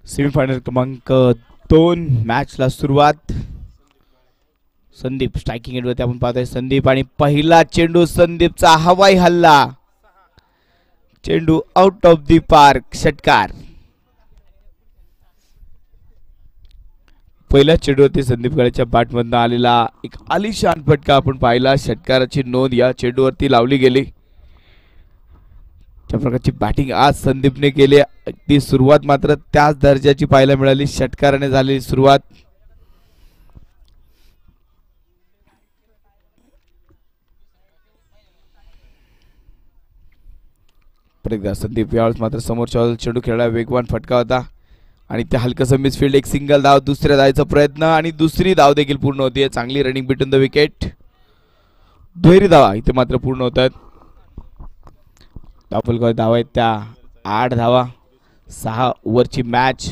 Semifinal क्रमांक 2 मॅचला सुरुवात. संदीप स्ट्रायकिंग एंडवरती आपण पाहतोय. संदीप आणि पहिला चेंडू संदीपचा हवाई हल्ला, चेंडू आउट ऑफ दी पार्क, षटकार. पहिल्या चेंडूवरती संदीप गळेच्या बॅटमधून आलेला एक आलिशान फटका आपण पाहिला. षटकाराची नोंद या चेंडूवरती लावली गेली. त्या प्रकारची बॅटिंग आज संदीपने केली. अगदी सुरुवात मात्र त्याच दर्जाची पाहायला मिळाली. षटकाराने झालेली सुरुवात. संदीप यावेळेस मात्र समोरच्या चेंडू खेळला. वेगवान फटका होता आणि ते हलकस मिसफील्ड. एक सिंगल धाव, दुसऱ्या धावेचा प्रयत्न आणि दुसरी धाव देखील पूर्ण होती. चांगली रनिंग बिटवीन द विकेट. दुहेरी धावा इथे मात्र पूर्ण होत आहेत. धावा आहेत त्या 8 धावा. 6 ओव्हरची मॅच.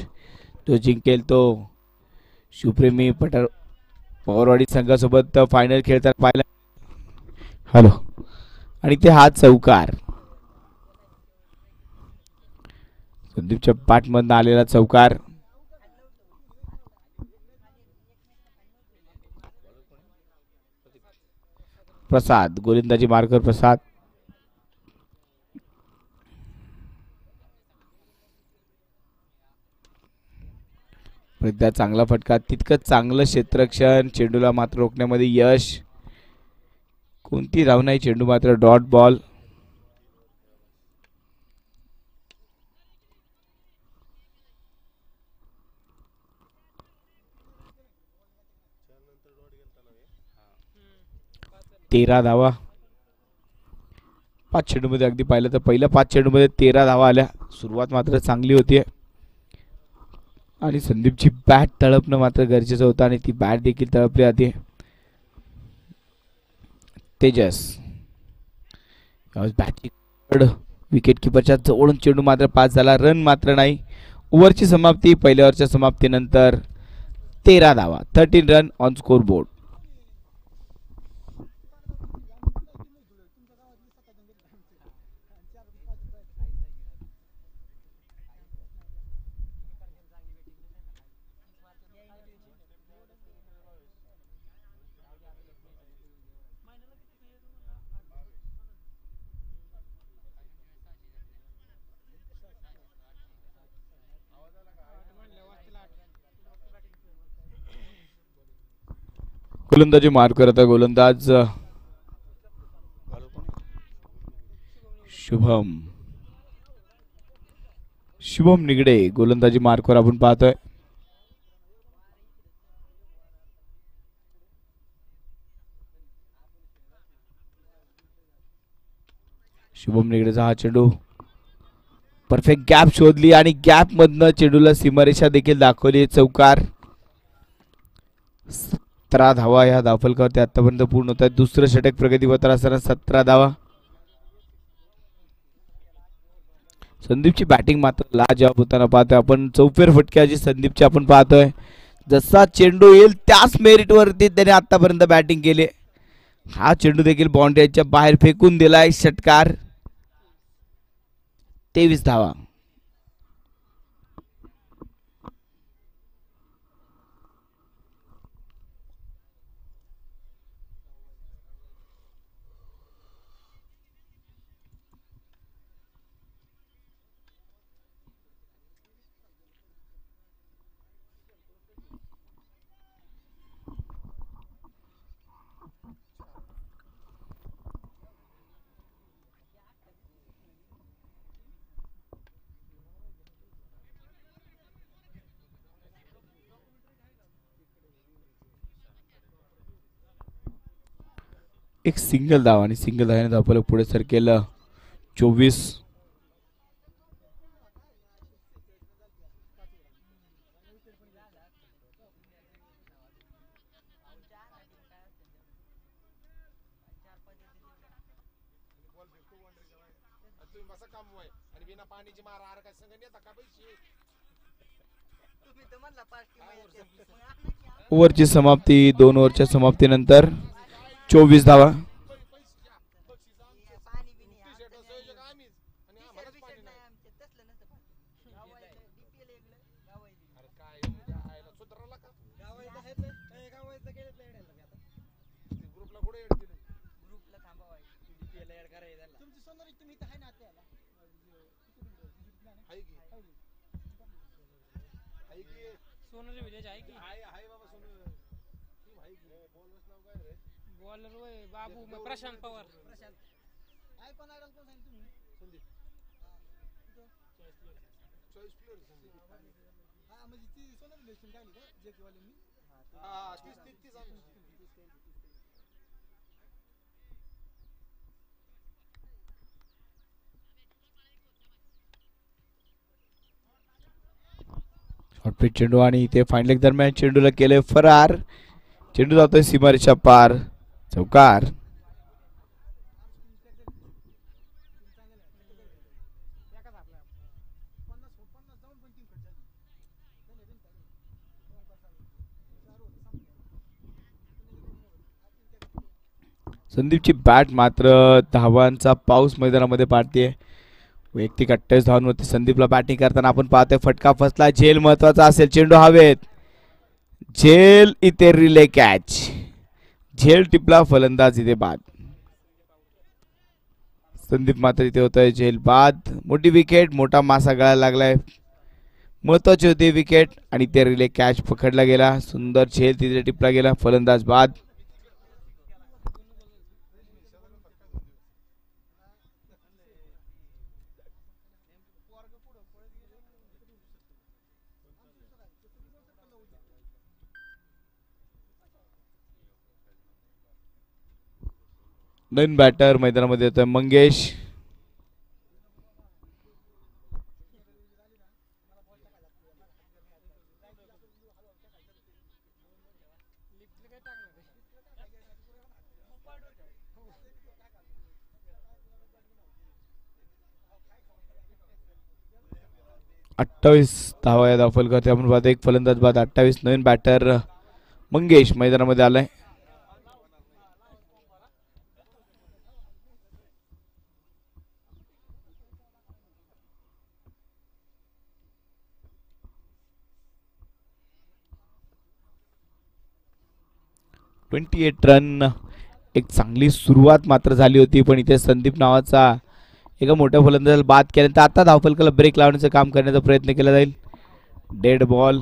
तो जिंकेल तो शिवप्रेमी पवारवाडी संघासोबत फायनल खेळताना पाहिला. हॅलो, आणि ते हा चौकार. संदीपच्या बॅटमधून आलेला चौकार. प्रसाद गोलंदाजी मार्कर. प्रसाद एकदा चांगला फटका, तितकंच चांगलं क्षेत्ररक्षण. चेंडूला मात्र रोखण्यामध्ये यश. कोणती धाव नाही, चेंडू मात्र डॉट बॉल. तेरा धावा 5 चेंडूमध्ये. अगदी पाहिलं तर पहिल्या 5 चेंडूमध्ये 13 धावा आल्या. सुरुवात मात्र चांगली होती आणि संदीपची बॅट तळपणं मात्र गरजेचं होतं आणि ती बॅट देखील तळपली जाते. तेजस बॅटिंग विकेट किपरच्या जवळून चेंडू मात्र पास झाला. रन मात्र नाही. ओव्हरची समाप्ती. पहिल्या ओव्हरच्या समाप्तीनंतर 13 धावा, 13 रन ऑन स्कोर बोर्ड. गोलंदाजी मार्क करत आहे गोलंदाज शुभम निगडे. गोलंदाजी मार्कवर आपण पाहतोय. शुभम निगडेचा हा चेंडू. परफेक्ट गॅप शोधली आणि गॅप मधनं चेंडूला सीमारेषा देखील दाखवली. चौकार. 17 धावा या धावफलकावरती आतापर्यंत पूर्ण होत आहेत. दुसरं षटक प्रगतीपथावर असताना 17 धावा. संदीपची बॅटिंग मात्र लाजवाब होताना पाहतोय आपण. चौफेर फटक्याची संदीपची आपण पाहतोय. जसा चेंडू येईल त्याच मेरिट वरती त्याने आतापर्यंत बॅटिंग केली. हा चेंडू देखील बाउंड्रीच्या बाहेर फेकून दिलाय. षटकार. 23 धावा. एक सिंगल धाव आणि सिंगल धावाने धावफलक पुढे सरकेल. 24. ओव्हरची समाप्ती. 2 ओव्हरच्या समाप्तीनंतर 24 धावा. सोनर विलेज आहे की बॉलर होय बाबू प्रशांत पवार शॉर्टपिच चेंडू आणि इथे फाईन लेग दरम्यान चेंडूला केले फरार. चेंडू जातोय सीमारेषा पार. चौकार. संदीपची बॅट मात्र धावांचा पाऊस मैदानामध्ये पाडते. वैयक्तिक 28 धावांवरती संदीपला बॅटिंग करताना आपण पाहतोय. फटका फसला. झेल महत्वाचा असेल. चेंडू हवेत. झेल इथे रिले कॅच. झेल टिपला. फलंदाज इथे बाद. संदीप मात्र इथे होतोय झेल बाद. मोठी विकेट. मोठा मासा गळायला लागलाय. महत्वाची होती विकेट आणि ते रिले कॅच पकडला गेला. सुंदर झेल तिथे टिपला गेला. फलंदाज बाद. नवीन बॅटर मैदानामध्ये येतोय मंगेश. अठ्ठावीस धावा या दाखल करते आपण पाहतो. एक फलंदाज बाद. 28. नवीन बॅटर मंगेश मैदानामध्ये आलाय. रन. एक चांगली सुरुवात मात्र झाली होती पण इथे संदीप नावाचा एका मोठ्या फलंदाजाला बाद केल्यानंतर आता धावफलकाला ब्रेक लावण्याचं काम करण्याचा प्रयत्न केला जाईल. Dead ball.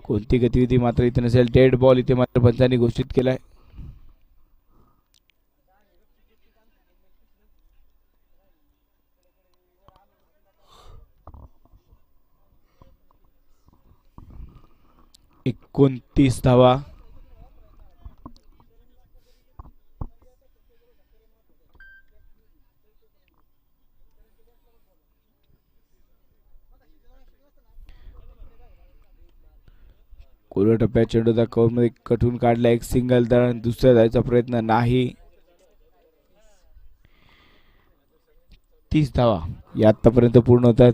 कोणती गतिविधी मात्र इथे नसेल. डेड बॉल इथे मात्र पंचांनी घोषित केलाय. एकोणतीस धावा. कोलवा टप्प्यात चेंडूचा कव्हर मध्ये कटून काढला. एक सिंगल दर. दुसऱ्या जायचा प्रयत्न नाही. 30 धावा या आतापर्यंत पूर्ण होतात.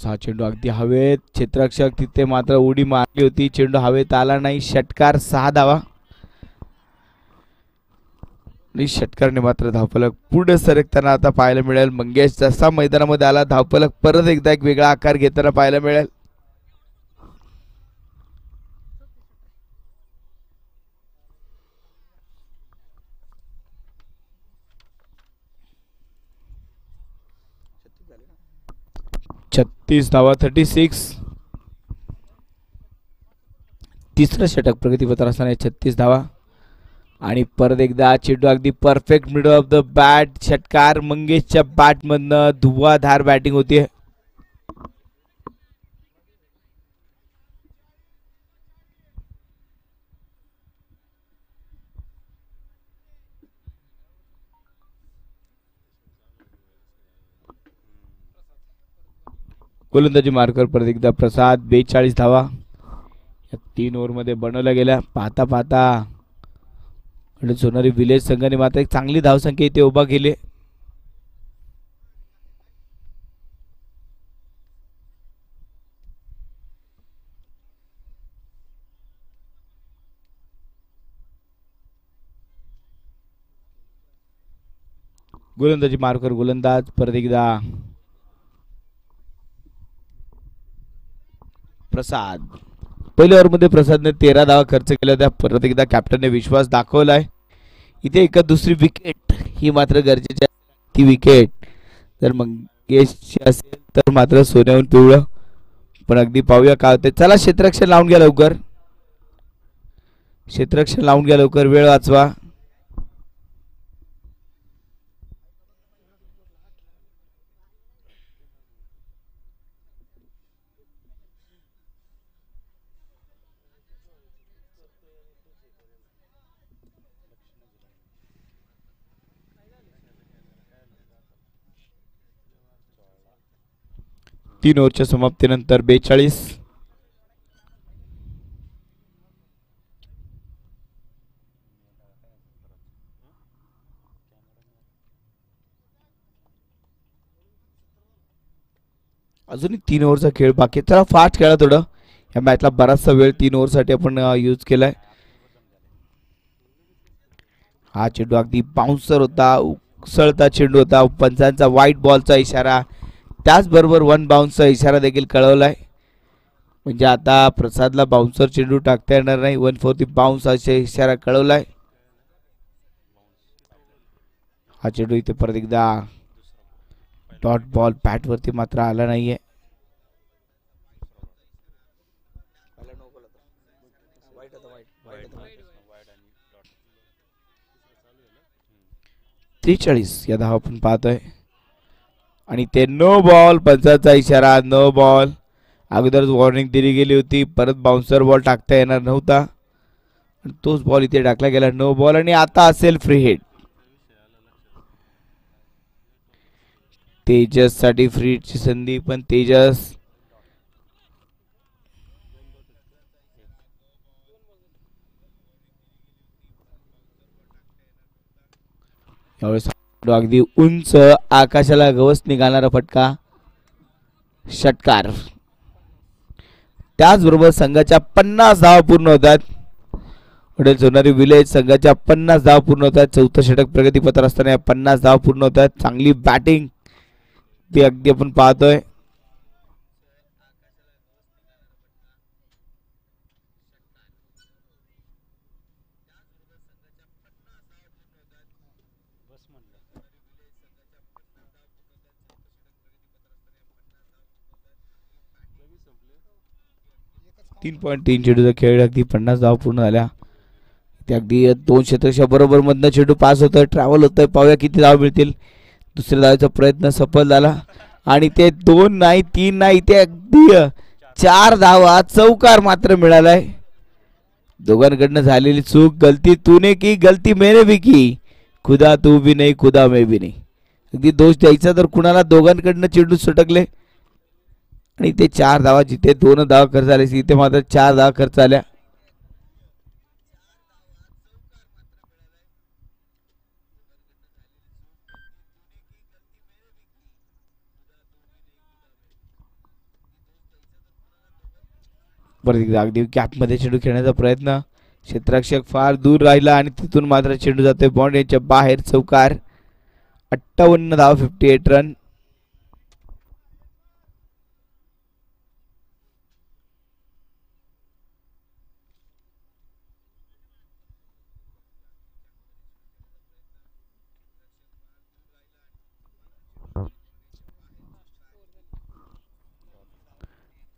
हा चेंडू अगदी हवेत. क्षेत्ररक्षक तिथे मात्र उडी मारली होती. चेंडू हवेत आला नाही. षटकार. 6 धावा. आणि षटकारने मात्र धावफलक पुढे सरकताना आता पाहायला मिळेल. मंगेश जसा मैदानामध्ये आला धावफलक परत एकदा एक वेगळा आकार घेताना पाहायला मिळेल. छत्तीस धावा. 36. तिसरं षटक प्रगतीपत्र असताना 36 धावा. आणि परत एकदा चेंडू अगदी perfect middle of the bat. षटकार. मंगेशच्या बॅट मधनं धुवाधार बॅटिंग होतीये. गोलंदाजी मार्कर परत एकदा प्रसाद. 42 धावा 3 ओव्हर मध्ये बनवल्या गेल्या. पाहता पाहता सोनारी विलेज संघाने मात्र एक चांगली धावसंख्या इथे उभा केली. गोलंदाजी मार्कर गोलंदाज परत एकदा प्रसाद. पहिल्या ओव्हरमध्ये प्रसादने 13 धावा खर्च केल्या होत्या. परत एकदा कॅप्टनने विश्वास दाखवलाय. इथे एक दुसरी विकेट ही मात्र गरजेची आहे. ती विकेट जर मंगेशची असेल तर मात्र सोन्याहून पिवळं. पण अगदी पाहूया काय होते. चला क्षेत्ररक्षण लावून घ्या लवकर. क्षेत्ररक्षण लावून घ्या लवकर. वेळ वाचवा. तीन ओव्हरच्या समाप्तीनंतर 42. अजूनही 3 ओव्हरचा खेळ बाकी. चला फास्ट खेळा थोडं. या मॅचला बराचसा वेळ 3 ओव्हरसाठी आपण यूज केलाय. हा चेंडू अगदी बाउन्सर होता. उसळता चेंडू होता. पंचांचा व्हाईट बॉलचा इशारा त्याचबरोबर 1 बाउन्सचा इशारा देखील कळवलाय. म्हणजे आता प्रसादला बाउन्सर चेंडू टाकता येणार नाही. 1 फॉर दी बाउन्स असा इशारा कळवलाय. हा चेंडू इथे परत एकदा डॉट बॉल पॅट वरती मात्र आला नाहीये. त्रेचाळीस या धावा आपण पाहतोय आणि ते नो बॉल. पंचाचा इशारा नो बॉल. अगोदरच वॉर्निंग दिली गेली होती. परत बाउन्सर बॉल टाकता येणार नव्हता. तोच बॉल इथे टाकला गेला. नो बॉल आणि आता असेल फ्री हिट. तेजस साठी फ्री हिटची संधी पण तेजस यावेळेस अगदी उंच आकाशाला गवस निघाणारा फटका षटकार. त्याचबरोबर संघाच्या 50 धावा पूर्ण होतात. पुढे सोनारी विलेज संघाच्या 50 धावा पूर्ण होतात. चौथं षटक प्रगतीपथावर असताना 50 धावा पूर्ण होतात. चांगली बॅटिंग ती अगदी आपण पाहतोय. तीन 3.3 चेंडूचा खेळ अगदी 50 धावा पूर्ण झाल्या. ते अगदी 2 क्षेत्रक्षा बरोबर मधनं चेंडू पास होतोय. ट्रॅव्हल होतोय. पाहूया किती धावा मिळतील. दुसऱ्या धावाचा प्रयत्न सफल झाला आणि ते 2 नाही 3 नाही ते अगदी 4 धावा. चौकार मात्र मिळालाय. दोघांकडनं झालेली चूक. गलती तूने की गलती मैंने भी की. खुदा तू भी नाही खुदा मैं भी नाही. अगदी दोष द्यायचा तर कुणाला. दोघांकडनं चेंडू सटकले आणि ते 4 धावा. जिथे 2 धावा खर्च झाले तिथे मात्र 4 धावा खर्च झाल्या. बरं अगदी कॅपमध्ये चेंडू खेळण्याचा प्रयत्न. क्षेत्ररक्षक फार दूर राहिला आणि तिथून मात्र चेंडू जातोय बॉन्ड यांच्या बाहेर. चौकार. 58 धावा 58 रन.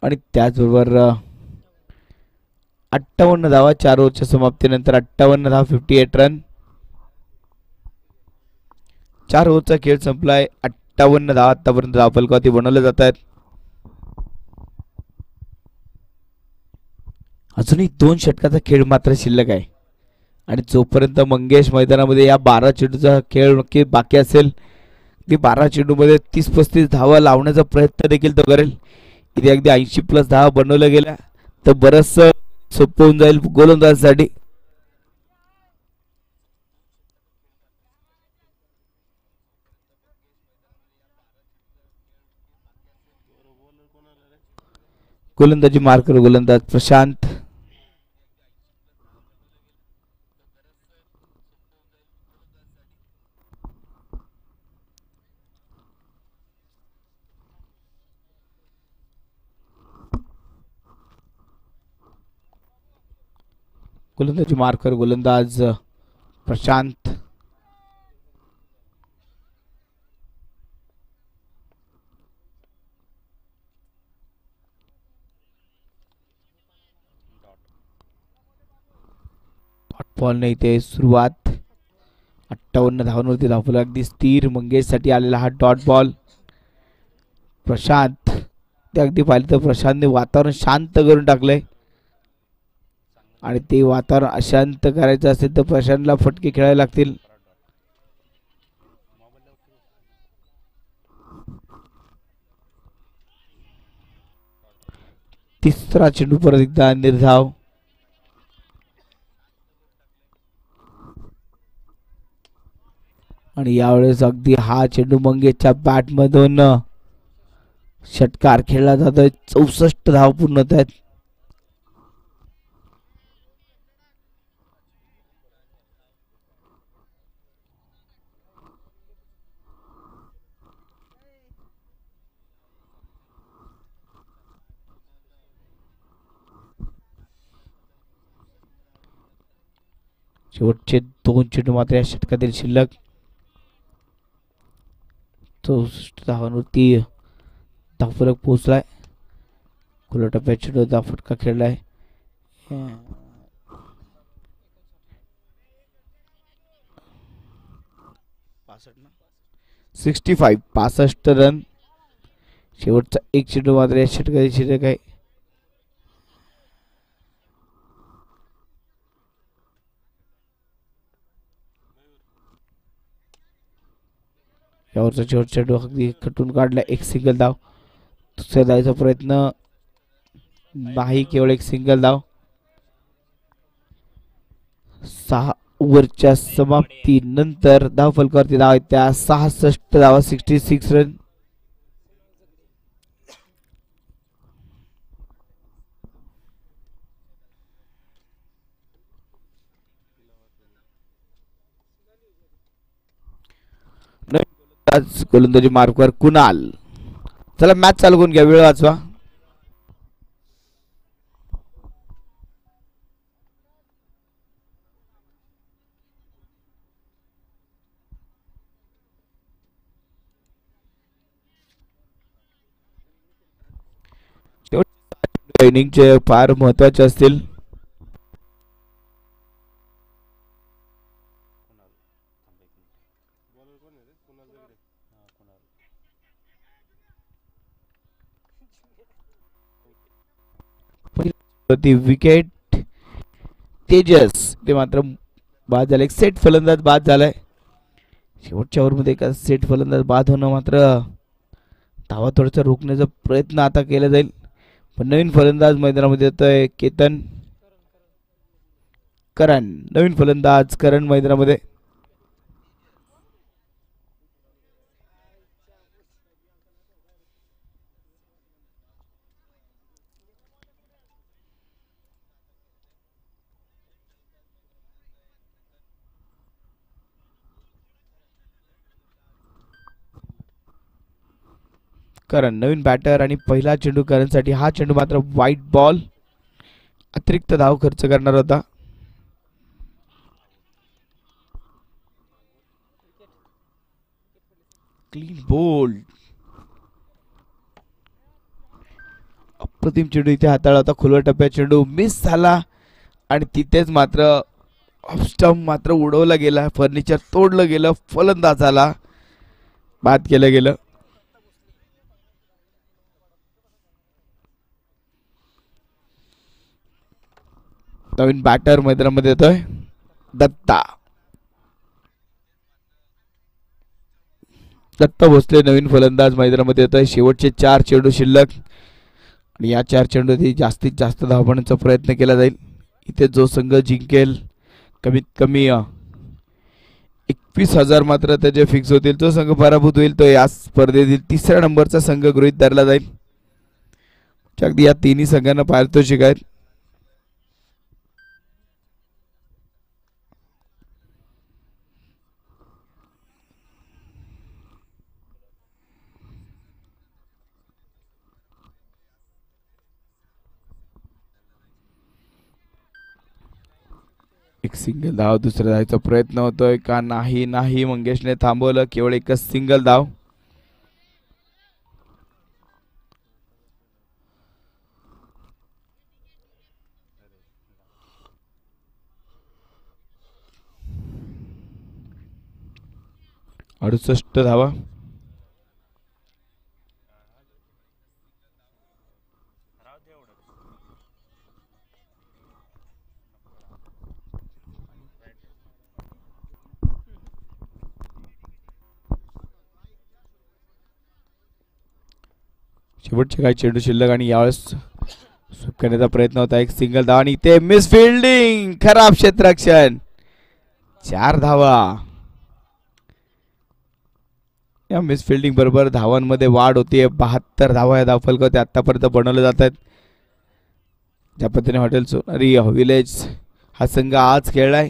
आणि त्याचबरोबर 58 धावा 4 ओव्हरच्या समाप्तीनंतर. 58 धावा 58 रन. 4 ओव्हरचा खेळ संपलाय. 58 धावा आतापर्यंत धावफलकावरती बनवले जात आहेत. अजूनही 2 षटकाचा खेळ मात्र शिल्लक आहे आणि जोपर्यंत मंगेश मैदानामध्ये या 12 चेंडूचा खेळ नक्की बाकी असेल ती 12 चेंडूमध्ये 30-35 धावा लावण्याचा प्रयत्न देखील तो करेल. इथे अगदी 80+ धावा बनवल्या गेल्या तर बरंच सोपं होऊन जाईल गोलंदाजासाठी. गोलंदाजी मार्कर गोलंदाज प्रशांत. गोलंदाजी मार्कर गोलंदाज प्रशांत. बॉलने इथे सुरुवात. 58 धावांवरती धावला अगदी स्थिर मंगेश साठी आलेला हा डॉट बॉल. प्रशांत ते अगदी पाहिलं तर प्रशांतने वातावरण शांत करून टाकलंय आणि ते वातावरण अशांत करायचं असेल तर प्रशांतला फटके खेळायला लागतील. तिसरा चेंडू परत एकदा निर्धाव. आणि यावेळेस अगदी हा चेंडू मंगेशच्या बॅट मधून षटकार खेळला जातोय. 64 धाव पूर्ण होत आहेत. शेवटचे 2 चेंडू मात्र या षटकातील शिल्लक. 64 धावांवरती धावफलक पोहोचलाय. खुल्या टप्प्यात चेंडूचा फटका खेळलाय. 65 रन. शेवटचा एक चेंडू मात्र या षटकातील शिल्लक आहे. यावरचा शेवटचा चेंडू अगदी खटून काढला. एक सिंगल धाव. दुसऱ्या धावेचा प्रयत्न नाही, केवळ एक सिंगल धाव. 6 ओव्हरच्या समाप्तीनंतर धावफलकावरती धाव आहेत त्या 66 धावा. 66 रन. गोलंदाजी मार्कवर कुणाल. चला मॅच चालू करून घ्या, वेळ वाचवा. इनिंगचे फार महत्वाचे असतील. विकेट तेजस ते मात्र बाद झाले. एक सेट फलंदाज बाद झालाय. शेवटच्या ओव्हरमध्ये एका सेट फलंदाज बाद होणं मात्र धावा थोडासा रोखण्याचा प्रयत्न आता केला जाईल. पण नवीन फलंदाज मैदानामध्ये येतोय केतन करण. नवीन फलंदाज करण मैदानामध्ये. करण नवीन बॅटर आणि पहिला चेंडू करणसाठी. हा चेंडू मात्र वाईट बॉल. अतिरिक्त धाव खर्च करणार होता. Clean bowled. अप्रतिम चेंडू इथे हाताळला होता. खुल्या टप्प्यात चेंडू मिस झाला आणि तिथेच मात्र ऑफस्टंप मात्र उडवला गेला. फर्निचर तोडलं गेलं. फलंदाजाला बाद केलं गेलं. नवीन बॅटर मैदानामध्ये येतोय दत्ता. दत्ता भोसले नवीन फलंदाज मैदानामध्ये येतोय. शेवटचे 4 चेंडू शिल्लक आणि या 4 चेंडूत जास्तीत जास्त धावण्याचा प्रयत्न केला जाईल. इथे जो संघ जिंकेल कमीत कमी 21,000 मात्र त्याचे फिक्स होतील. जो संघ पराभूत होईल तो या स्पर्धेतील 3ऱ्या नंबरचा संघ गृहीत धरला जाईल. अगदी या तिन्ही संघांना पारितोषिक आहेत. एक सिंगल धाव, दुसऱ्या धावाचा प्रयत्न होतोय का नाही? नाही, मंगेशने थांबवलं. केवळ एकच सिंगल धाव. अडुसष्ट धावा. शेवटचे काही चेंडू शिल्लक आणि यावेळेस स्वीप करण्याचा प्रयत्न होता. एक सिंगल धावा आणि इथे मिस फिल्डिंग, खराब क्षेत्ररक्षण. 4 धावा. या मिस फिल्डिंग बरोबर धावांमध्ये वाढ होतीये. 72 धावा या धावफलकावरती आतापर्यंत बनवले जात आहेत. ज्या पद्धतीने हॉटेल सोनारी विलेज हा संघ आज खेळलाय,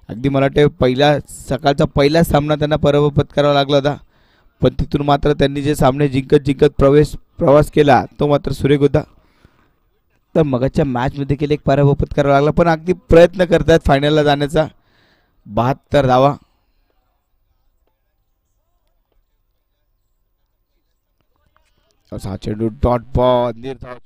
अगदी मला वाटते सकाळचा पहिला सामना त्यांना पराभव पत्करावा लागला होता, पण तिथून मात्र त्यांनी जे सामने जिंकत जिंकत प्रवास केला तो मात्र सुरेख होता. तर मगाच्या मॅच मध्ये केले एक पराभव पत्करावा लागला, पण अगदी प्रयत्न करतात फायनलला जाण्याचा. 72 धावा. असा चेंडू डॉट बॉल निर्धाव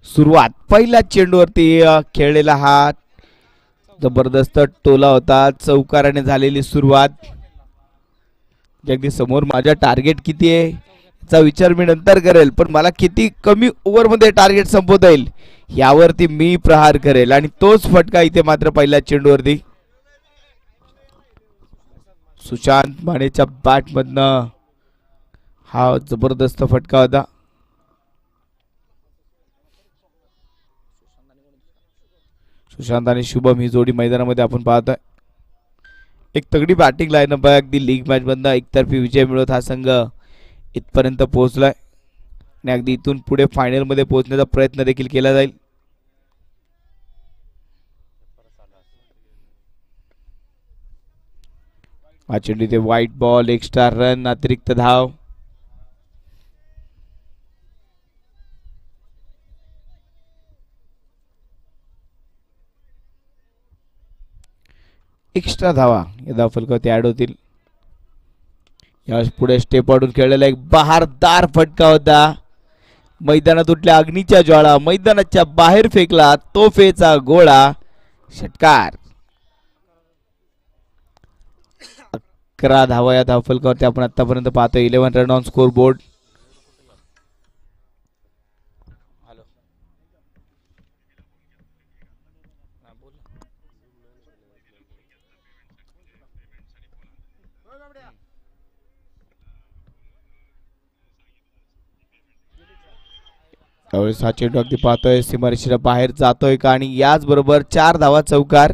सुरुवात पहिल्या चेंडूवरती खेळलेला हा जबरदस्त टोला होता. चौकाराने झालेली सुरुवात. अगदी समोर माझ्या टार्गेट किती आहे याचा विचार मी नंतर करेल, पण मला किती कमी ओव्हरमध्ये टार्गेट संपवता येईल यावरती मी प्रहार करेल. आणि तोच फटका इथे मात्र पहिल्या चेंडूवरती सुशांत मानेच्या बॅट मधनं हा जबरदस्त फटका होता. सुशांत आणि शुभम ही जोडी मैदानामध्ये आपण पाहतोय. एक तगडी बॅटिंग लाईनअप आहे. अगदी लीग मॅच मधनं एकतर्फी विजय मिळवत हा संघ इथपर्यंत पोहोचलाय आणि अगदी इथून पुढे फायनल मध्ये पोहोचण्याचा प्रयत्न देखील केला जाईल. हा चेंडू इथे व्हाईट बॉल, एक्स्ट्रा रन, अतिरिक्त धाव. एक्स्ट्रा धावा या धावफलकावरती ऍड होतील. यावेळेस पुढे स्टेप आउटून खेळलेला एक बहारदार फटका होता. मैदानात उठल्या अग्नीच्या ज्वाळा, मैदानाच्या बाहेर फेकला तोफेचा गोळा, षटकार. 11 धावा या धावफलकावरती आपण आतापर्यंत पाहतोय. 11 रन ऑन स्कोर बोर्ड. त्यावेळेस हा चेंडू अगदी पाहतोय सीमारेषेच्या बाहेर जातोय का, आणि याच बरोबर 4 धावा चौकार.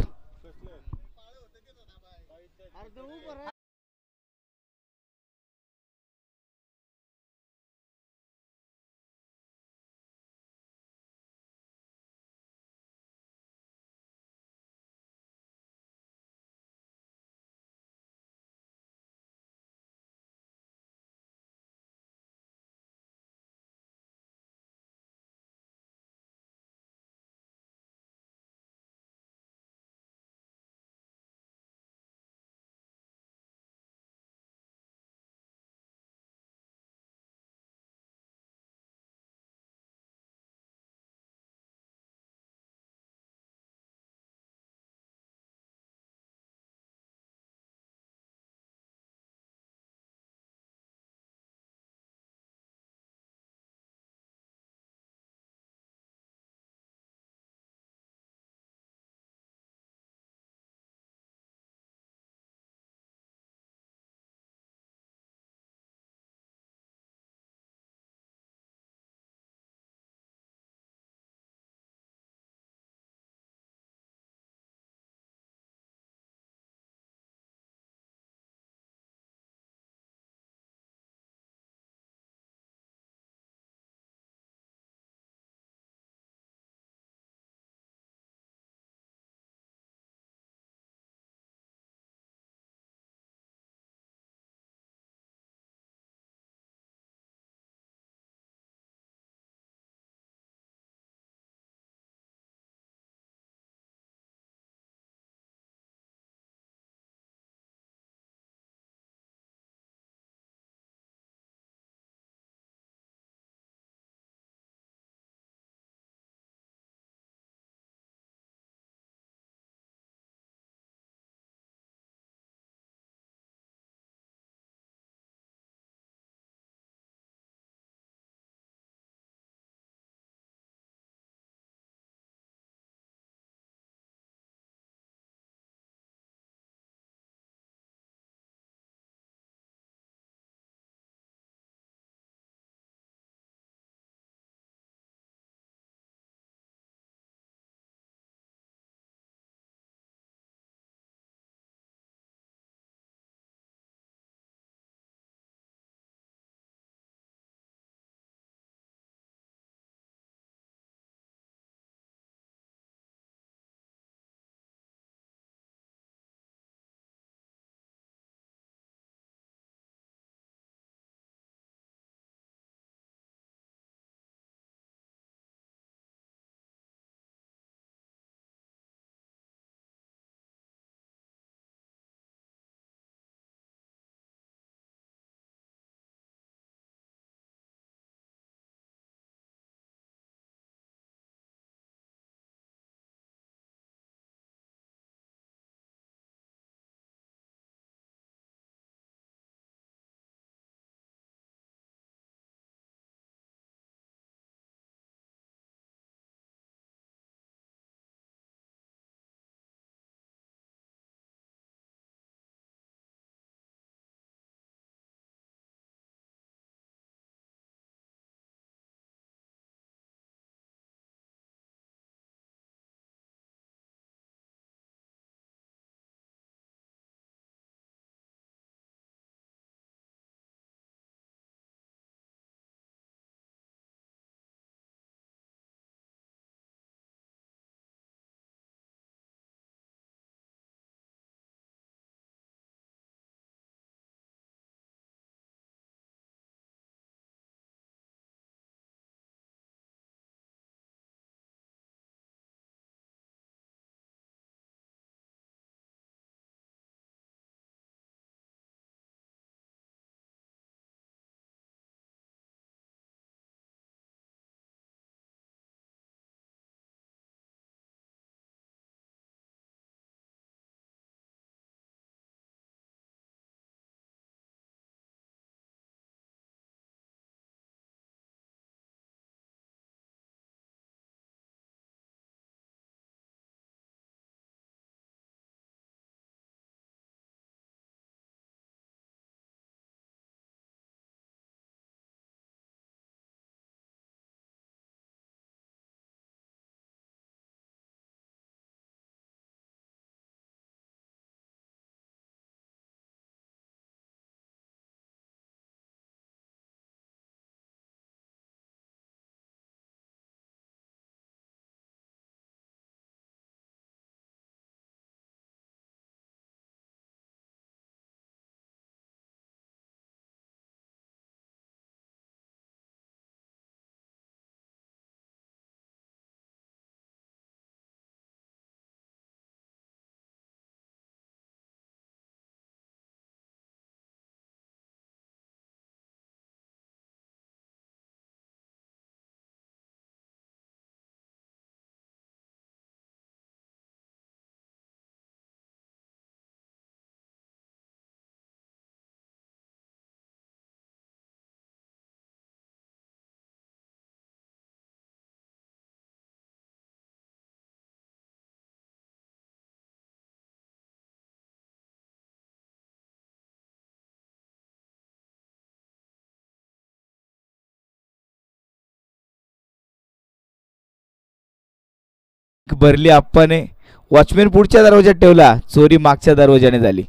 भरली आप्पाने. वॉचमॅन पुढच्या दरवाज्यात ठेवला, चोरी मागच्या दरवाजाने झाली.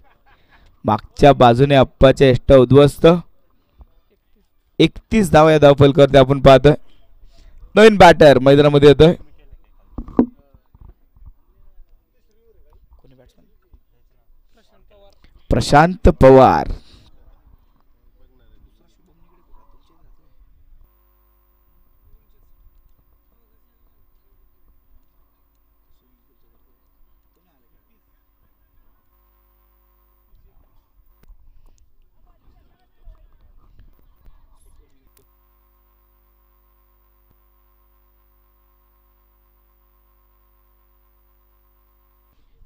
मागच्या बाजूने आप्पाच्या एष्टा उद्ध्वस्त. 31 धावा या धावफलकावरती आपण पाहतोय. नवीन बॅटर मैदानामध्ये येतोय. प्रशांत पवार.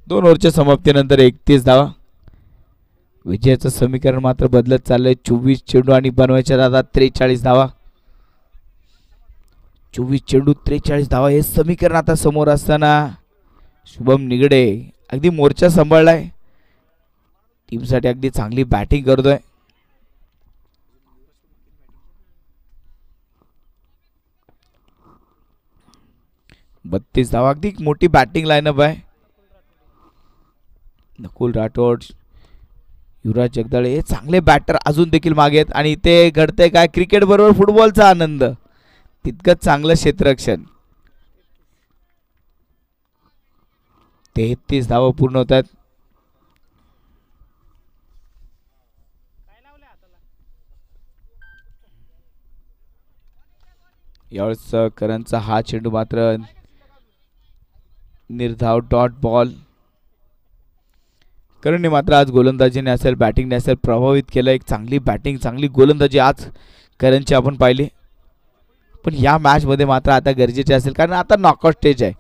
दोन ओव्हरच्या समाप्तीनंतर 31 धावा. विजयाचं समीकरण मात्र बदलत चाललंय. 24 चेंडू आणि बनवायच्या दादा 43 धावा. 24 चेंडू 43 धावा हे समीकरण आता समोर असताना शुभम निगडे अगदी मोर्चा सांभाळलाय. टीमसाठी अगदी चांगली बॅटिंग करतोय. बत्तीस धावा. अगदी मोठी बॅटिंग लाईनअप आहे. नकुल राठोड, युवराज जगदाळे हे चांगले बॅटर अजून देखील मागे आहेत. आणि इथे घडतंय काय, क्रिकेट बरोबर फुटबॉलचा आनंद. तितकंच चांगलं क्षेत्ररक्षण. 33 धावा पूर्ण होतात. यावेळेस करणचा हा चेंडू मात्र निर्धाव डॉट बॉल. करणने मात्र आज गोलंदाजीने असेल बॅटिंगने असेल प्रभावित केलं. एक चांगली बॅटिंग चांगली गोलंदाजी आज करणची आपण पाहिली. पण या मॅचमध्ये मात्र आता गरजेचे असेल, कारण आता नॉकआउट स्टेज आहे.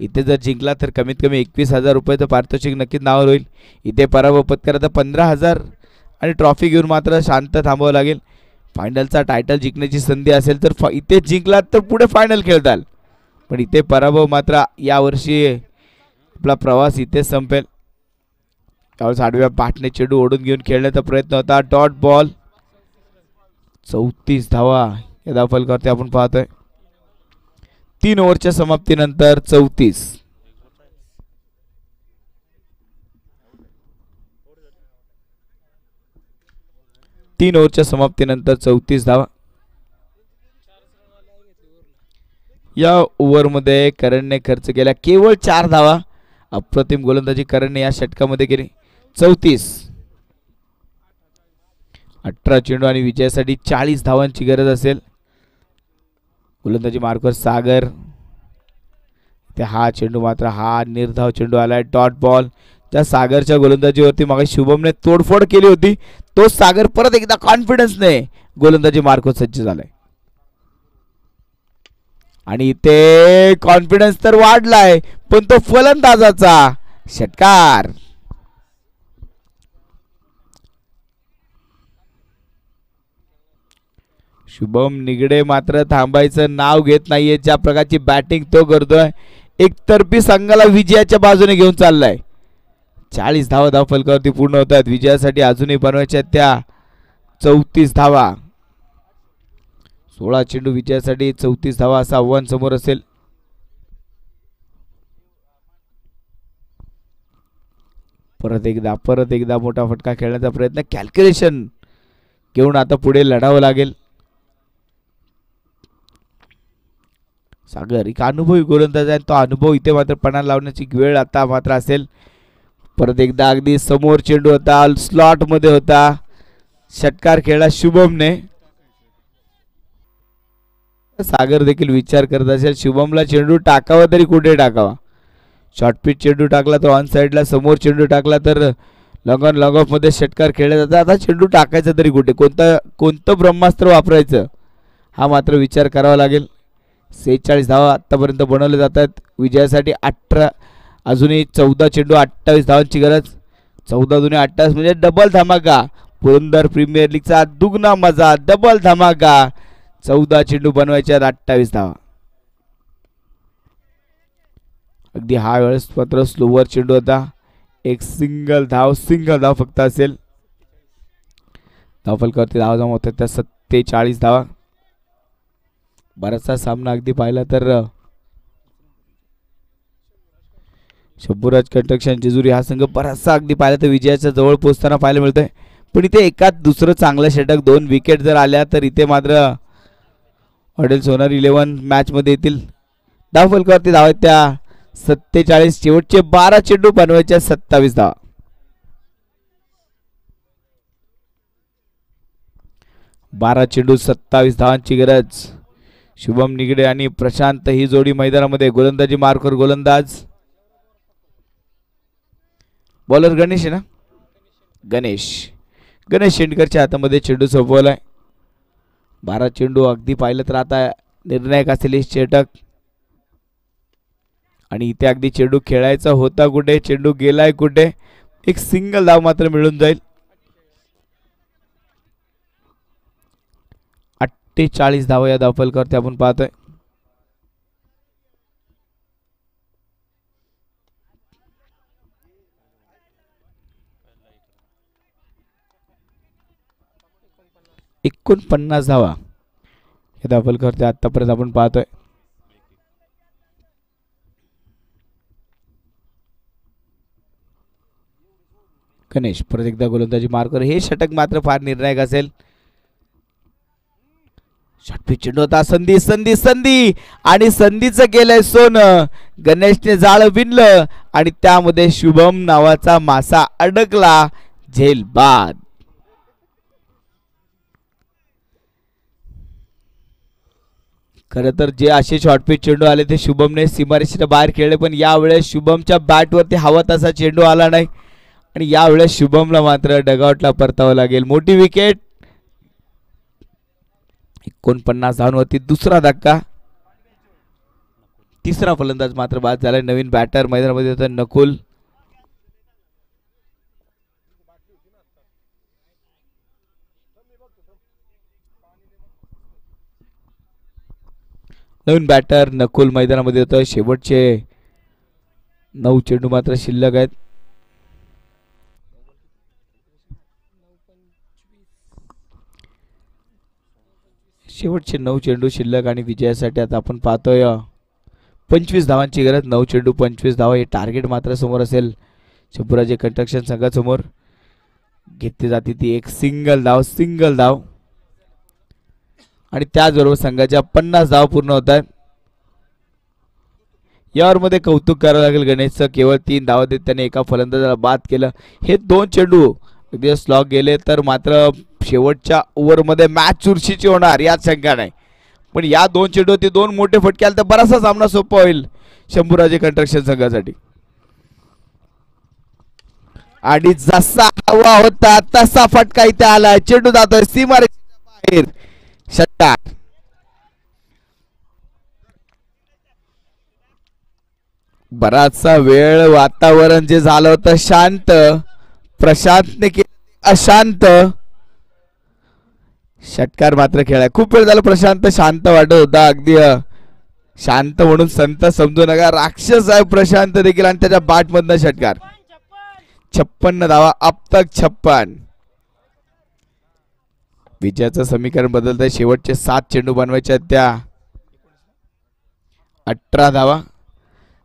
इथे जर जिंकला तर कमीत कमी 21,000 रुपयाचं पारितोषिक नक्कीच नावावर होईल. इथे पराभव पत्करा तर 15,000 आणि ट्रॉफी घेऊन मात्र शांत थांबावं लागेल. फायनलचा टायटल जिंकण्याची संधी असेल तर इथे जिंकलात तर पुढे फायनल खेळताल. पण इथे पराभव मात्र यावर्षी आपला प्रवास इथेच संपेल. त्यावेळेस आडव्या बॅटने चेंडू ओढून घेऊन खेळण्याचा प्रयत्न होता. Dot ball. 34 धावा या धावफलकावरती आपण पाहतोय. 3 ओव्हरच्या समाप्तीनंतर 34. तीन ओव्हरच्या समाप्तीनंतर 34 धावा. या ओव्हरमध्ये करणने खर्च केल्या केवळ 4 धावा. अप्रतिम गोलंदाजी करणने या षटकामध्ये केली. 34. 18 चेंडू आणि विजयासाठी 40 धावांची गरज असेल. गोलंदाजी मार्कवर सागर. हा चेंडू मात्र हा निर्धाव चेंडू आलाय. Dot ball. त्या सागरच्या गोलंदाजीवरती मग शुभमने तोडफोड केली होती. तो सागर परत एकदा कॉन्फिडन्सने गोलंदाजी मार्कवर सज्ज झालाय. आणि इथे कॉन्फिडन्स तर वाढलाय, पण तो फलंदाजाचा षटकार. शुभम निगडे मात्र थांबायचं नाव घेत नाहीये. ज्या प्रकारची बॅटिंग तो करतोय, एकतर्फी संघाला विजयाच्या बाजूने घेऊन चाललाय. 40 धावा धावफलकावरती पूर्ण होत आहेत. विजयासाठी अजूनही बनवायच्या त्या 34 धावा. 16 चेंडू विजयासाठी 34 धावा असं आव्हान समोर असेल. परत एकदा मोठा फटका खेळण्याचा प्रयत्न. कॅल्क्युलेशन घेऊन आता पुढे लढावं लागेल. सागर एक अनुभवी गोलंदाज आहे. तो अनुभव इथे मात्र पणा लावण्याची वेळ आता मात्र असेल. परत एकदा अगदी समोर चेंडू होता, स्लॉट मध्ये होता. षटकार खेळला शुभमने. सागर देखील विचार करत असेल शुभमला चेंडू टाकावा तरी कुठे टाकावा. शॉर्टपिच चेंडू टाकला तो ऑन साइडला, समोर चेंडू टाकला तर लॉंग ऑन लॉंग ऑफ मध्ये षटकार खेळला जातात. आता चेंडू टाकायचा तरी कुठे, कोणतं ब्रह्मास्त्र वापरायचं हा मात्र विचार करावा लागेल. 46 धावा आतापर्यंत बनवले जातात. विजयासाठी 18 अजूनही 14 चेंडू 28 धावांची गरज. 14 दुने 28 म्हणजे डबल धमाका. पुरंदर प्रीमियर लीगचा दुगना मजा, डबल धमाका. 14 चेंडू बनवायच्या 28 धावा. अगदी हा वेळेस मात्र स्लोवर चेंडू होता. एक सिंगल धाव फक्त असेल. धावफलकावरती धावा जमा होतात त्या 47 धावा. बराचसा सामना अगदी पाहिला तर शंभूराज कंस्ट्रक्शन जेजुरी हा संघ बराचसा अगदी पाहिलं तर विजयाच्या जवळ पोहोचताना पाहायला मिळतोय, पण इथे एकाच दुसरं चांगलं षटक 2 विकेट जर आल्या तर इथे मात्र हॉटेल सोनार 11 मॅच मध्ये येतील. धाव फलकावरती धाव आहेत त्या 47, शेवटचे 12 चेंडू बनवायच्या 27 धावा. बारा चेंडू 27 धावांची गरज. शुभम निगडे आणि प्रशांत ही जोडी मैदानामध्ये. गोलंदाजी मार्कर गोलंदाज बॉलर गणेश आहे ना, गणेश शेंडकरच्या हातामध्ये चेंडू सोपवलाय. 12 चेंडू अगदी पाहिलं तर आता निर्णायक असेल हे षटक, आणि इथे अगदी चेंडू खेळायचा होता कुठे, चेंडू गेलाय कुठे, एक सिंगल धाव मात्र मिळून जाईल. 48 धावा या धावफलकावरती आपण पाहतोय. एकोणपन्नास धावा या धावफलकावरती आतापर्यंत आपण पाहतोय. गणेश परत एकदा गोलंदाजी मार्कर. हे षटक मात्र फार निर्णायक असेल. षटपी चेंडू होता, संधी संधी संधी आणि संधीचं केलंय सोनं. गणेशने जाळ विणलं आणि त्यामध्ये शुभम नावाचा मासा अडकला. झेल बाद. खर तर जे असे शॉर्टपिच चेंडू आले ते शुभमने सीमारेषेच्या बाहेर खेळले, पण यावेळेस शुभमच्या बॅटवरती हवा तसा चेंडू आला नाही आणि यावेळेस शुभमला मात्र डगआउटला परतावं लागेल. मोठी विकेट. 49 धावांवरती दुसरा धक्का. तिसरा फलंदाज मात्र बाद झालाय. नवीन बॅटर मैदानामध्ये होता नकुल. नवीन बॅटर नकुल मैदानामध्ये होतं. शेवटचे 9 चेंडू मात्र शिल्लक आहेत. शेवटचे 9 चेंडू शिल्लक आणि विजयासाठी आता आपण पाहतोय 25 धावांची गरज. 9 चेंडू 25 धावा हे टार्गेट मात्र समोर असेल. शंभूराजे कंस्ट्रक्शन संघासमोर. घेतली जाते ती एक सिंगल धाव आणि त्याचबरोबर संघाच्या 50 धावा पूर्ण होत आहेत. यावर मध्ये कौतुक करावं लागेल गणेशचं. केवळ 3 धावा देत त्याने एका फलंदाजाला बाद केलं. हे 2 चेंडू अगदी स्लॉग गेले तर मात्र शेवटच्या ओव्हरमध्ये मॅच चुरशीची होणार यात शंका नाही, पण या 2 चेंडूवरती 2 मोठे फटके आले तर बराचसा सामना सोपा होईल शंभूराजे कंस्ट्रक्शन संघासाठी. आणि जसा हवा होता तसा फटका इथे आला. चेंडू जातोय सीमारेषेच्या बाहेर. षटकार. बराचसा वेळ वातावरण जे झालं होतं शांत, प्रशांतने केलं अशांत. षटकार मात्र खेळाय. खूप वेळ झाला प्रशांत शांत वाटत होता. अगदी शांत म्हणून संत समजू नका, राक्षस आहे प्रशांत देखील. आणि त्याच्या बॅट मधनं षटकार. 56 धावा अब तक 56. विजयाचं समीकरण बदलत आहे. शेवटचे 7 चेंडू बनवायचे आहेत त्या 18 धावा.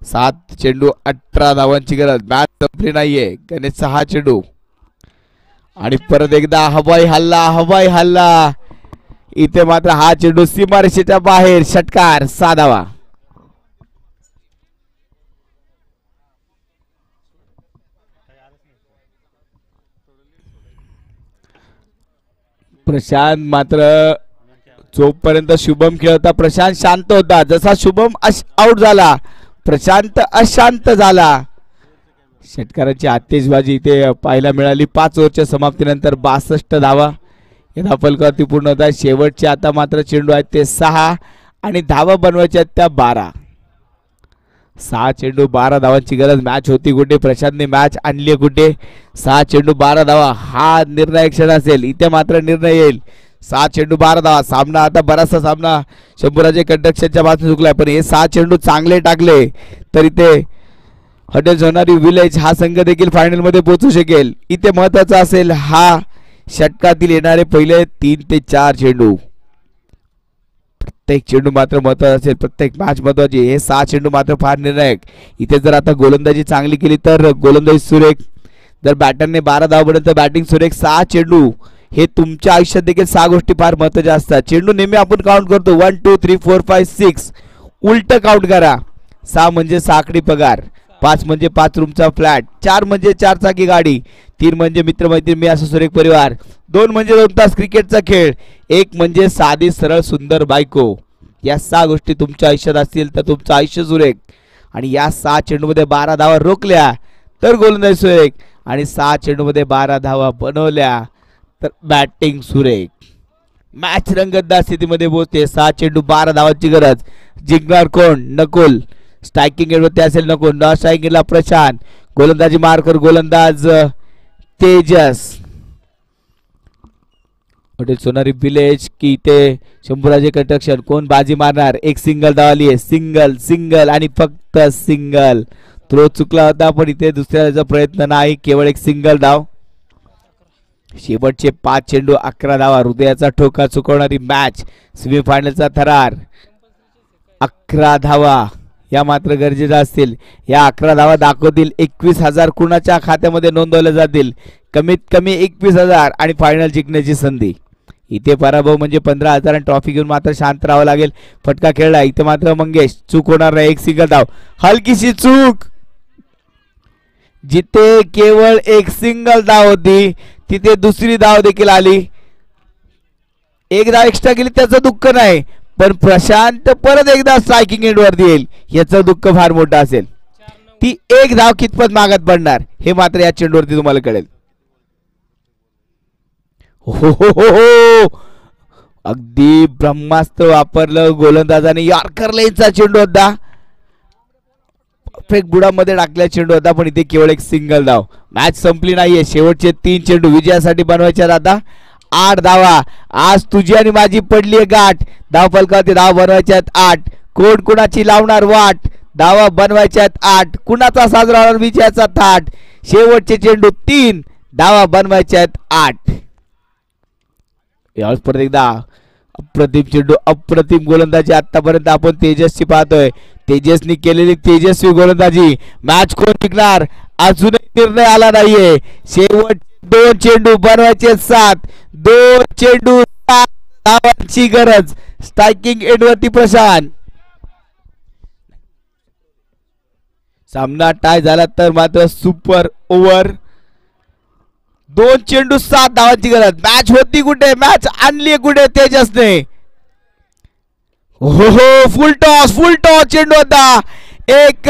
7 चेंडू 18 धावांची गरज. मॅच संपली नाहीये. गणेशचा हा चेंडू आणि परत एकदा हवाई हल्ला. इथे मात्र हा चेंडू सीमारेषेच्या बाहेर. षटकार. 6 धावा. प्रशांत मात्र जोपर्यंत शुभम खेळता प्रशांत शांत होता. जसा शुभम आउट झाला प्रशांत अशांत झाला. षटकाराची आतिषबाजी इथे पाहायला मिळाली. 5 ओव्हरच्या समाप्तीनंतर 62 धावा या धावफलकावरती पूर्ण होत आहे. शेवटचे आता मात्र चेंडू आहेत ते 6 आणि धावा बनवायच्या त्या 12. 6 चेंडू 12 धावांची गरज. मॅच होती कुठे, प्रशांतने मॅच आणली कुठे. 6 चेंडू 12 धावा हा निर्णायक क्षण असेल. इथे मात्र निर्णय येईल. 6 चेंडू 12 धावा. सामना आता बराचसा सामना शंभूराजे कंस्ट्रक्शनच्या बाजूने चुकलाय, पण हे 6 चेंडू चांगले टाकले तर इथे हॉटेल सोनारी विलेज हा संघ देखील फायनल मध्ये पोहोचू शकेल. इथे महत्वाचा असेल हा षटकातील येणारे पहिले 3 ते 4 चेंडू. प्रत्येक चेंडू मात्र महत्वाचा असेल, प्रत्येक मॅच महत्वाची. हे 6 चेंडू मात्र फार निर्णायक. इथे जर आता गोलंदाजी चांगली केली तर गोलंदाजी सुरेख. जर बॅटरने 12 धाव बनवलं तर बॅटिंग सुरेख. 6 चेंडू हे तुमच्या आयुष्यात देखील 6 गोष्टी फार महत्वाच्या असतात. चेंडू नेहमी आपण काउंट करतो 1 2 3 4 5 6. उलट काउंट करा. 6 म्हणजे साखळी पगार, 5 म्हणजे 5 रूमचा फ्लॅट, 4 म्हणजे 4 चाकी गाडी, 3 म्हणजे मित्रमैत्री मी असं सुरेख परिवार, 2 म्हणजे 2 तास क्रिकेटचा खेळ, 1 म्हणजे साधी सरळ सुंदर बायको. या 6 गोष्टी तुमच्या आयुष्यात असतील तर तुमचं आयुष्य सुरेख. आणि या 6 चेंडूमध्ये 12 धावा रोखल्या तर गोलंदाजी सुरेख, आणि 6 चेंडूमध्ये 12 धावा बनवल्या तर बॅटिंग सुरेख. मॅच रंगतदार स्थितीमध्ये पोहोचते. 6 चेंडू 12 धावांची गरज. जिंकणार कोण? नकुल. स्ट्रायकिंग एंडवरती असेल नकुल, नॉन स्ट्रायकिंगला प्रशांत, गोलंदाजी मार्कर गोलंदाज तेजस. हॉटेल सोनारी विलेज की ते शंभूराजे कंस्ट्रक्शन. कोण बाजी मारणार? एक सिंगल धाव आली आहे. सिंगल सिंगल आणि फक्त सिंगल. थ्रो चुकला होता पण इथे दुसऱ्याचा प्रयत्न नाही, केवळ एक सिंगल धाव. शेवटचे 5 चेंडू 11 धावा. हृदयाचा ठोका चुकवणारी मॅच. सेमीफायनलचा थरार. 11 धावा या मात्र गरजेच्या असतील. या 11 धावा दाखवतील 21,000 कुणाच्या खात्यामध्ये नोंदवल्या जातील. कमीत कमी 21,000 आणि फायनल जिंकण्याची संधी. इथे पराभव म्हणजे 15,000 आणि ट्रॉफी घेऊन मात्र शांत राहावं लागेल. फटका खेळला इथे मात्र मंगेश. चूक होणार नाही. एक सिंगल धाव. हलकीशी चूक. जिथे केवळ एक सिंगल धाव होती तिथे दुसरी धाव देखील आली. एक धाव एक्स्ट्रा केली त्याचं दुःख नाही, पण प्रशांत परत एकदा स्ट्रायकिंग एंड वरती येईल याचं दुःख फार मोठं असेल. ती एक धाव कितपत मागत पडणार हे मात्र या चेंडूवरती तुम्हाला कळेल. हो हो हो हो, अगदी ब्रह्मास्त्र वापरलं गोलंदाजाने. यॉर्कर लेनचा चेंडू होता, परफेक्ट बुडामध्ये टाकल्या चेंडू होता, पण इथे केवळ एक सिंगल धाव. मॅच संपली नाहीये. शेवटचे 3 चेंडू विजयासाठी बनवायचे. आता 8 धावा. आज तुझी आणि माझी पडली आहे गाठ. धाव फलकावरती धाव बनवायच्यात 8. कोण कुणाची लावणार वाट? धावा बनवायच्यात 8. कुणाचा साजरा होणार विजयाचा थाट? शेवटचे चेंडू 3 धावा बनवायच्यात 8. यावेळेस परत एकदा अप्रतिम चेंडू, अप्रतिम गोलंदाजी आतापर्यंत आपण तेजसची पाहतोय. तेजसनी केलेली तेजस्वी गोलंदाजी. मॅच कोण जिंकणार अजूनही निर्णय आला नाहीये. शेवट 2 चेंडू बनवायचे 7. 2 चेंडू 7 धावांची गरज. स्ट्रायकिंग एंडवरती प्रशांत. सामना टाय झाला तर मात्र सुपर ओव्हर. 2 चेंडू 7 धावांची गरज. मॅच होती कुठे? मॅच आणली कुठे तेजसने? हो हो, फुल टॉस चेंडू होता. एक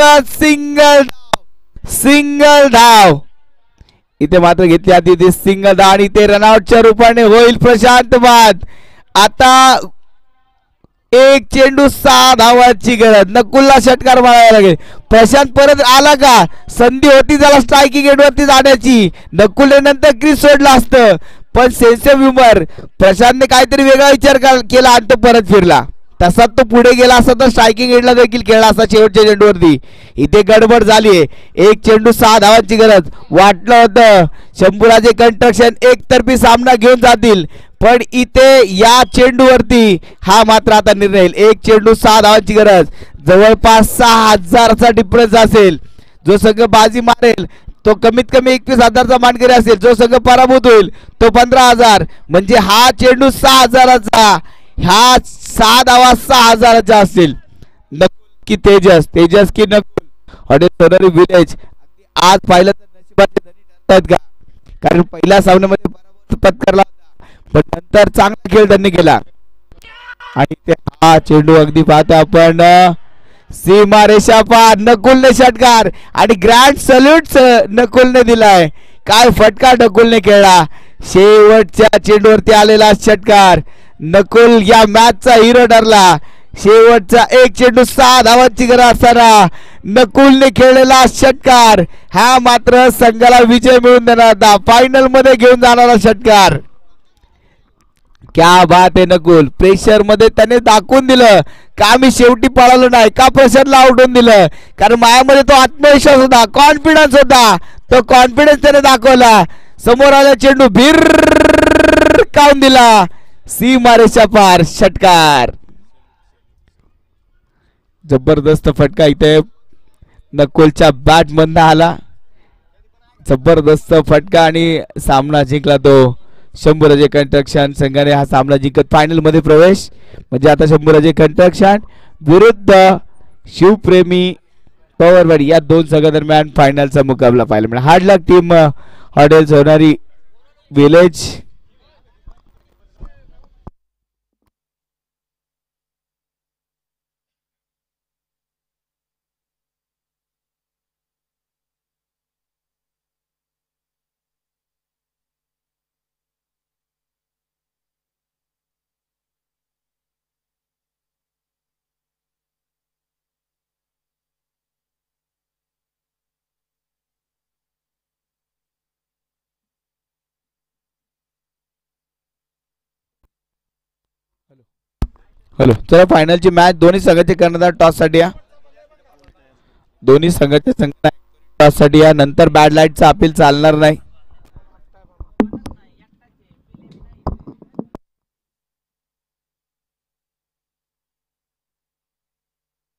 सिंगल धाव इथे मात्र घेतली आधी ती सिंगल धाव आणि ते रनआउटच्या रूपाने होईल प्रशांत बाद. आता 1 चेंडू 6 धावांची गरज. नकुलला षटकार मारावा लागेल. प्रशांत परत आला का? संधी होती त्याला स्ट्रायकिंग एंडवरती जाण्याची. नकुलने नंतर क्रीज सोडला असतं, पण सेन्स ऑफ ह्युमर प्रशांतने काहीतरी वेगळा विचार केला आणि तो परत फिरला. तसा तो पुढे गेला असता तर स्ट्रायकिंग एंडला देखील खेळला असता शेवटच्या चेंडूवरती. इथे गडबड झालीये. 1 चेंडू 6 धावांची गरज. वाटलं होतं शंभूराजे कंस्ट्रक्शन एकतर्फी सामना घेऊन जातील, पण इथे या चेंडूवरती हा मात्र आता निर्णय येईल. 1 चेंडू 6 धावांची गरज. जवळपास 6,000चा डिफरन्स असेल. जो संघ बाजी मारेल तो कमीत कमी 21,000चा मानकरी असेल. जो संघ पराभूत होईल तो 15,000. म्हणजे हा चेंडू 6,000चा. ह्या 6 धावा 6,000च्या असतील. नकुल की तेजस? तेजस की नकुल? हॉटेल सोनारी विलेज आज पाहिलं तर नशिबाचे धनी ठरतात का? कारण पहिल्या सामन्यामध्ये पराभव पत्करला पण नंतर चांगला खेळ त्यांनी केला. आणि ते हा चेंडू अगदी पाहतो आपण. सीमा रेषा पार. नकुलने षटकार आणि ग्रँड सल्यूट नकुलने दिलाय. काय फटका नकुलने खेळला. शेवटच्या चेंडूवरती आलेला षटकार. नकुल या मॅचचा हिरो ठरला. शेवटचा 1 चेंडू 6 धावांची गरज असताना नकुलने खेळलेला षटकार हा मात्र संघाला विजय मिळवून देणार होता. फायनल मध्ये घेऊन जाणारा षटकार. क्या बात आहे नकुल. प्रेशर मध्ये त्याने दाखवून दिलं का मी शेवटी पळालो नाही, का प्रेशरला आउटून दिलं. कारण मायामध्ये तो आत्मविश्वास होता, कॉन्फिडन्स होता. तो कॉन्फिडन्स त्याने दाखवला. समोर आला चेंडू भिर काऊन दिला. सीमा रेषा पार षटकार. जबरदस्त फटका इथे नकोलच्या बॅट मधनं आला. जबरदस्त फटका आणि सामना जिंकला तो शंभूराजे कंस्ट्रक्शन संघाने. हा सामना जिंकत फायनल मध्ये प्रवेश. म्हणजे आता शंभूराजे कंस्ट्रक्शन विरुद्ध शिवप्रेमी पॉवरवाडी या दोन संघादरम्यान फायनलचा मुकाबला पाहायला मिळाला. हार्ड लक टीम हॉटेल्स होणारी विलेज. हॅलो चला फायनलची मॅच दोन्ही संघाचे करणार टॉस साठी या. दोन्ही संघाच्या संघ टॉस साठी या. नंतर बॅड लाईटचा अपील चालणार नाही.